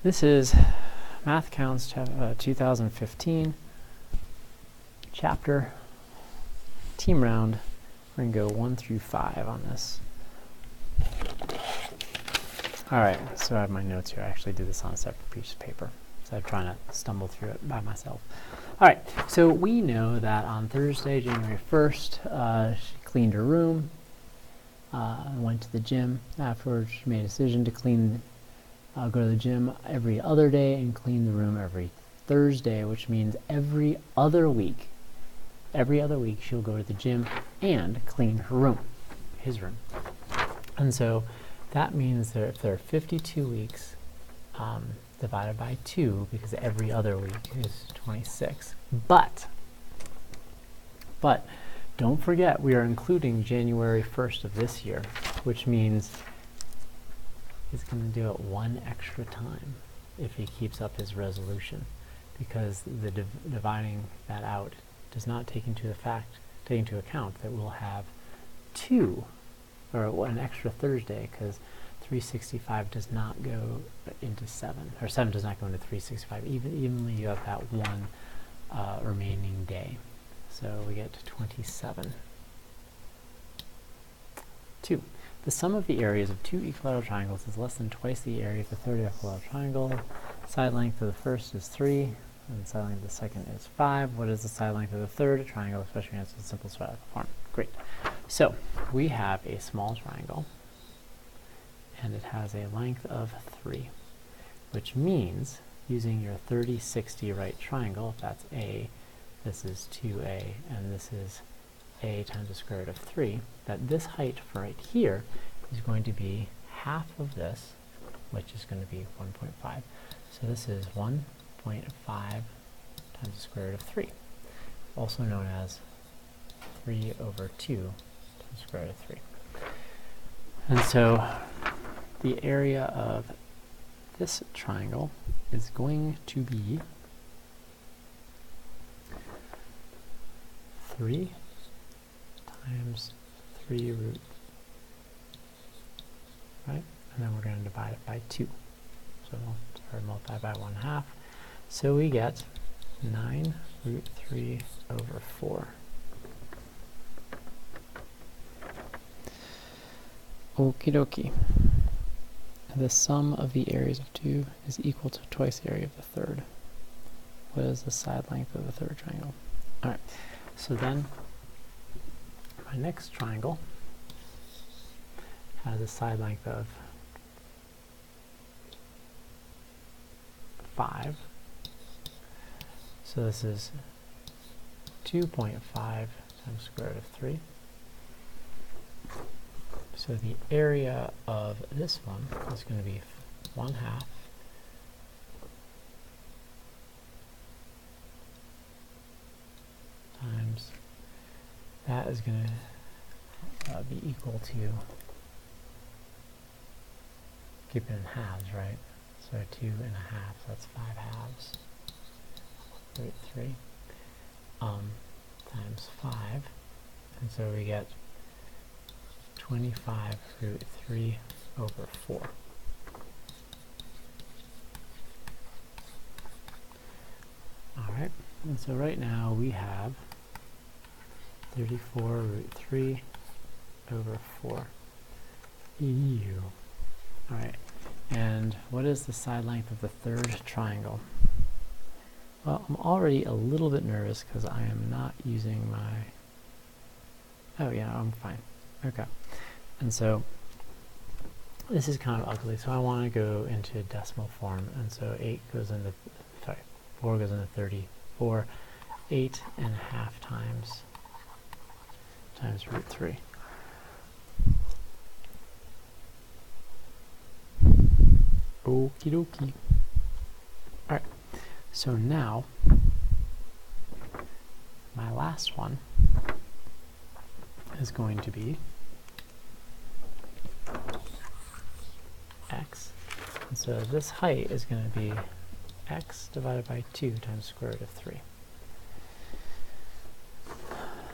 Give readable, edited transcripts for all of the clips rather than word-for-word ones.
This is Math Counts 2015, chapter, team round. We're going to go 1 through 5 on this. Alright, so I have my notes here. I actually did this on a separate piece of paper, so I'm trying to stumble through it by myself. Alright, so we know that on Thursday, January 1st, she cleaned her room, went to the gym. Afterwards, she made a decision to go to the gym every other day and clean the room every Thursday, which means every other week she'll go to the gym and clean her room, his room. And so that means that if there are 52 weeks divided by 2, because every other week is 26. But don't forget, we are including January 1st of this year, which means he's going to do it one extra time if he keeps up his resolution, because the dividing that out does not take into account that we'll have an extra Thursday, because 365 does not go into 7, or 7 does not go into 365. Evenly, you have that one remaining day. So we get to 27. 2. The sum of the areas of 2 equilateral triangles is less than twice the area of the third equilateral triangle. Side length of the first is 3, and the side length of the second is 5. What is the side length of the third triangle, especially when it's a simple side form? Great. So we have a small triangle, and it has a length of 3, which means, using your 30-60 right triangle, if that's A, this is 2A, and this is A times the square root of 3, that this height right here is going to be half of this, which is going to be 1.5. So this is 1.5 times the square root of 3, also known as 3 over 2 times the square root of 3. And so the area of this triangle is going to be 3 times 3 root, right? And then we're going to divide it by 2. So we'll multiply by 1/2. So we get 9 root 3 over 4. Okie dokie. The sum of the areas of 2 is equal to twice the area of the third. What is the side length of the third triangle? Alright, so then my next triangle has a side length of 5. So this is 2.5 times the square root of 3. So the area of this one is going to be 1/2 times, that is going to be equal to, keep it in halves, right? So 2.5, so that's 5 halves, root 3, times 5, and so we get 25 root 3 over 4. Alright, and so right now we have 34 root 3 over 4. Ew. Alright, and what is the side length of the third triangle? Well, I'm already a little bit nervous because I am not using my... Oh yeah, I'm fine. Okay. And so this is kind of ugly, so I want to go into decimal form, and so 4 goes into 34, 8.5 times root 3. Okie dokie. Alright, so now my last one is going to be x. And so this height is going to be x divided by 2 times the square root of 3.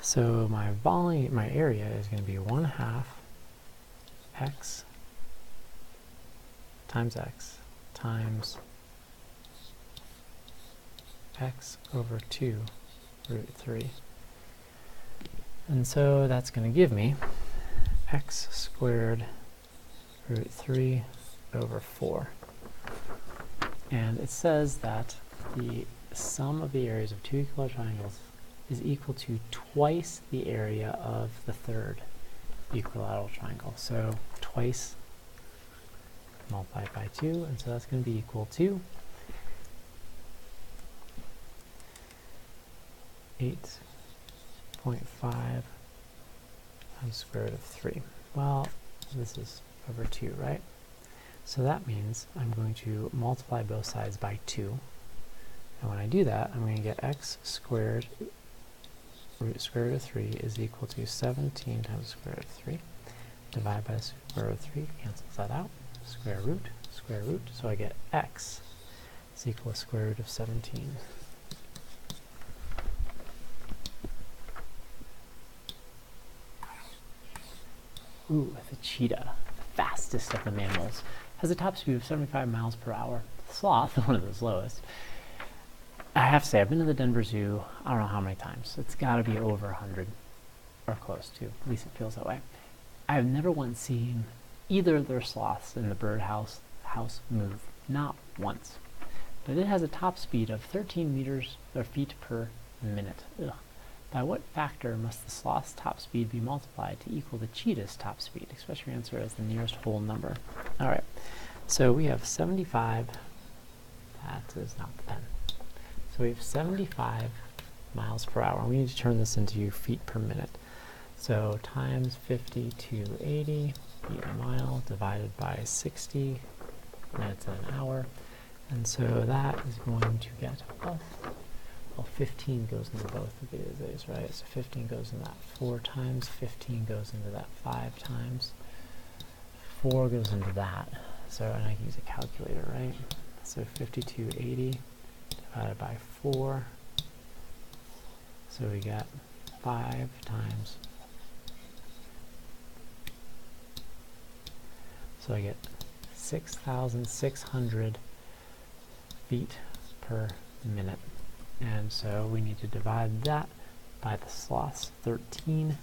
So my volume, my area is going to be 1/2 x times x over 2 root 3. And so that's going to give me x squared root 3 over 4. And it says that the sum of the areas of two equilateral triangles is equal to twice the area of the third equilateral triangle. So twice multiplied by 2, and so that's going to be equal to 8.5 times square root of 3. Well, this is over 2, right? So that means I'm going to multiply both sides by 2. And when I do that, I'm going to get x squared root square root of 3 is equal to 17 times square root of 3. Divide by square root of 3, cancels that out. Square root, so I get x is equal to square root of 17. Ooh, the cheetah, the fastest of the mammals, has a top speed of 75 miles per hour. The sloth, one of the slowest. I have to say, I've been to the Denver Zoo, I don't know how many times. It's got to be over 100, or close to, at least it feels that way. I've never once seen either of their sloths in the birdhouse move, not once. But it has a top speed of 13 meters or feet per minute. Ugh. By what factor must the sloth's top speed be multiplied to equal the cheetah's top speed? Express your answer as the nearest whole number. All right, so we have 75, that is not the pen. So we have 75 miles per hour. We need to turn this into feet per minute. So times 50 to 80 feet a mile divided by 60 minutes in an hour. And so that is going to get, well, 15 goes into both of these, right? So 15 goes into that 4 times, 15 goes into that 5 times, 4 goes into that. So, and I can use a calculator, right? So 5280 divided by 4. So we got 5 times. So I get 6,600 feet per minute. And so we need to divide that by the sloth's 13.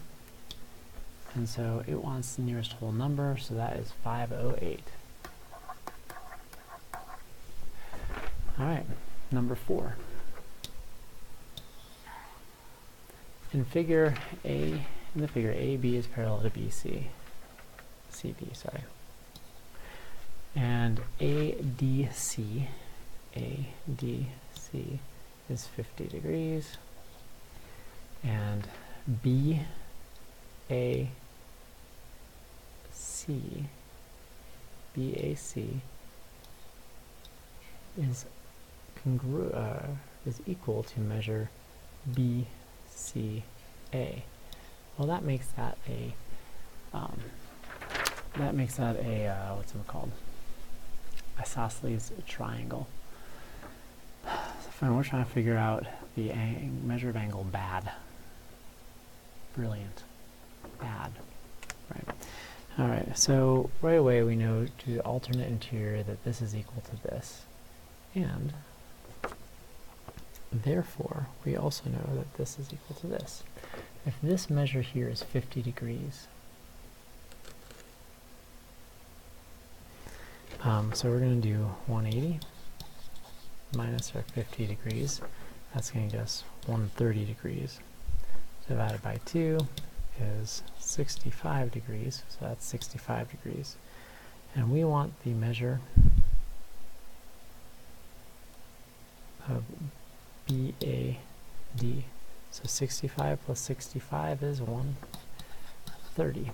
And so it wants the nearest whole number, so that is 508. All right, number 4. In the figure AB is parallel to CB, sorry. And ADC is 50 degrees, and BAC is equal to measure BCA. Well, that makes that a what's it called? Isosceles triangle. So we're trying to figure out the measure of angle bad. Brilliant. Bad. Right. All right. So right away we know to the alternate interior that this is equal to this, and therefore we also know that this is equal to this. If this measure here is 50 degrees, so we're going to do 180 minus our 50 degrees. That's going to give us 130 degrees. Divided by 2 is 65 degrees, so that's 65 degrees. And we want the measure of BAD. So 65 plus 65 is 130.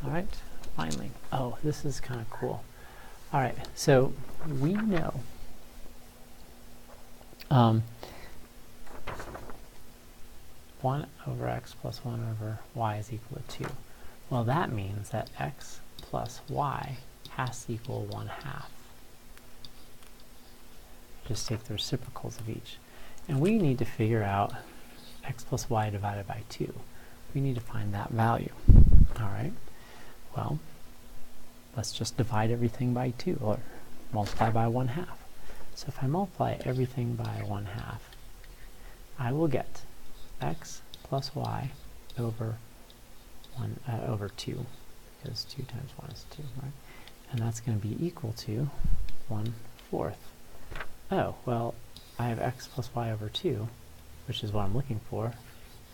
All right, finally. Oh, this is kind of cool. All right, so we know 1 over x plus 1 over y is equal to 2. Well, that means that x plus y has to equal 1/2. Just take the reciprocals of each. And we need to figure out x plus y divided by 2. We need to find that value. All right, well, let's just divide everything by 2, or multiply by 1/2. So if I multiply everything by 1/2, I will get x plus y over 2, because 2 times 1 is 2, right? And that's going to be equal to 1/4. Oh, well, I have x plus y over 2, which is what I'm looking for,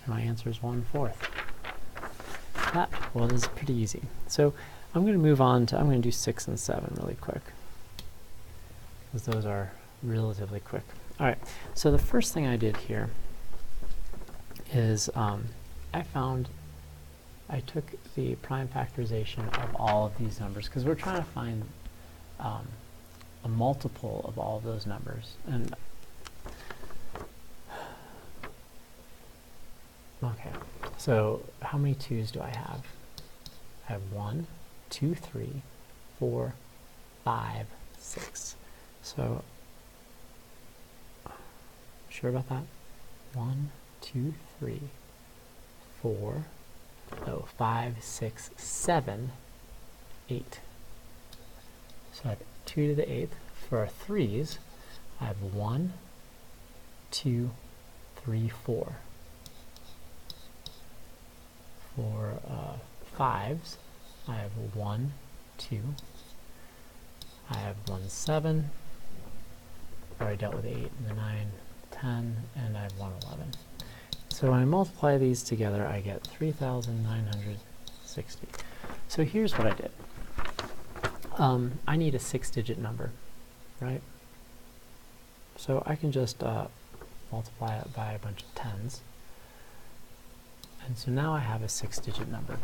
and my answer is 1/4. That was pretty easy. So I'm going to move on to, I'm going to do 6 and 7 really quick, because those are relatively quick. All right, so the first thing I did here is I took the prime factorization of all of these numbers, because we're trying to find a multiple of all of those numbers. And okay, so how many 2's do I have? I have 1, 2, 3, 4, 5, 6. So, sure about that? 1, 2, 3, 4, 5, 6, 7, 8. So I have 2 to the 8th. For our 3's, I have 1, 2, 3, 4. For 5's, I have 1, 2. I have 1, 7. I already dealt with 8 and the 9, 10, and I have 1, 11. So when I multiply these together, I get 3,960. So here's what I did. I need a 6-digit number, right? So I can just multiply it by a bunch of 10's. And so now I have a 6-digit number.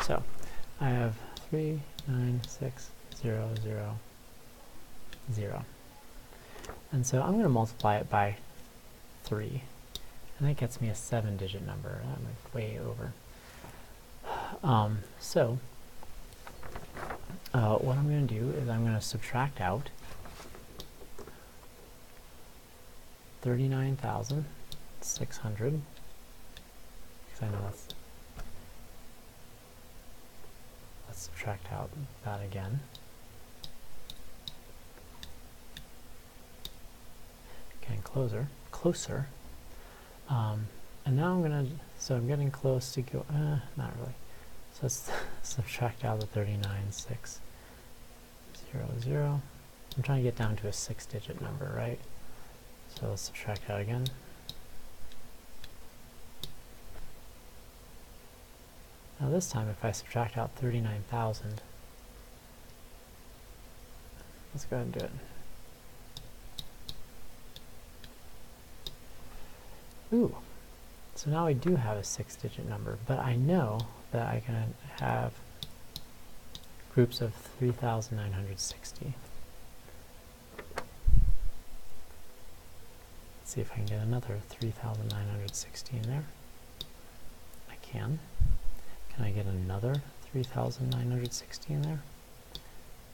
So I have 3, 9, 6, 0, 0, 0. And so I'm going to multiply it by 3. And that gets me a 7-digit number. I'm like way over. What I'm going to do is I'm going to subtract out 39,600, because I know that's, let's subtract out that again. Getting closer. And now I'm going to, so I'm getting close to go, not really. So let's subtract out the 39,600. I'm trying to get down to a 6-digit number, right? So let's subtract out again. Now this time, if I subtract out 39,000, let's go ahead and do it. Ooh, so now we do have a 6-digit number, but I know that I can have groups of 3,960. Let's see if I can get another 3,960 in there. I can. Can I get another 3,960 in there?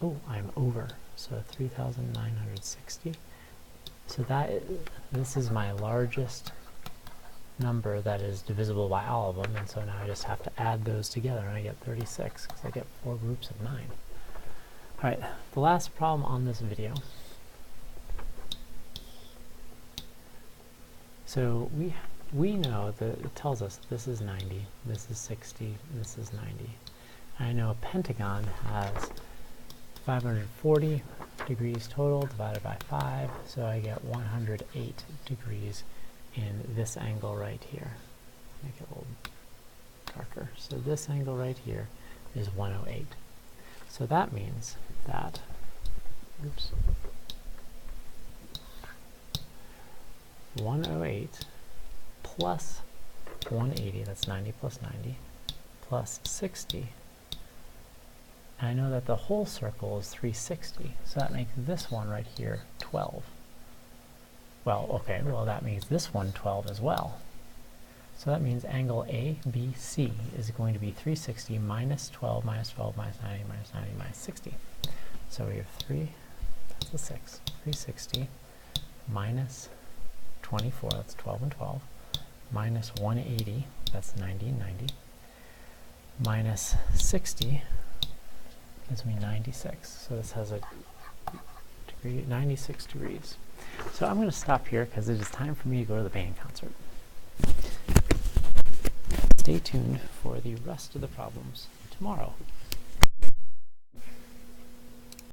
Oh, I'm over. So 3,960. So this is my largest number that is divisible by all of them, and so now I just have to add those together, and I get 36, because I get 4 groups of 9. Alright, the last problem on this video. So we know that it tells us this is 90, this is 60, this is 90. I know a pentagon has 540 degrees total divided by 5, so I get 108 degrees in this angle right here. Make it a little darker. So this angle right here is 108. So that means that, oops, 108 plus 180, that's 90 plus 90, plus 60. And I know that the whole circle is 360, so that makes this one right here 12. Well, okay, well that means this one 12 as well. So that means angle ABC is going to be 360 minus 12 minus 12 minus 90 minus 90 minus 60. So we have 3, that's a 6, 360 minus 24, that's 12 and 12, minus 180, that's 90 and 90, minus 60 gives me 96. So this has a degree, 96 degrees. So I'm going to stop here because it is time for me to go to the band concert. Stay tuned for the rest of the problems tomorrow.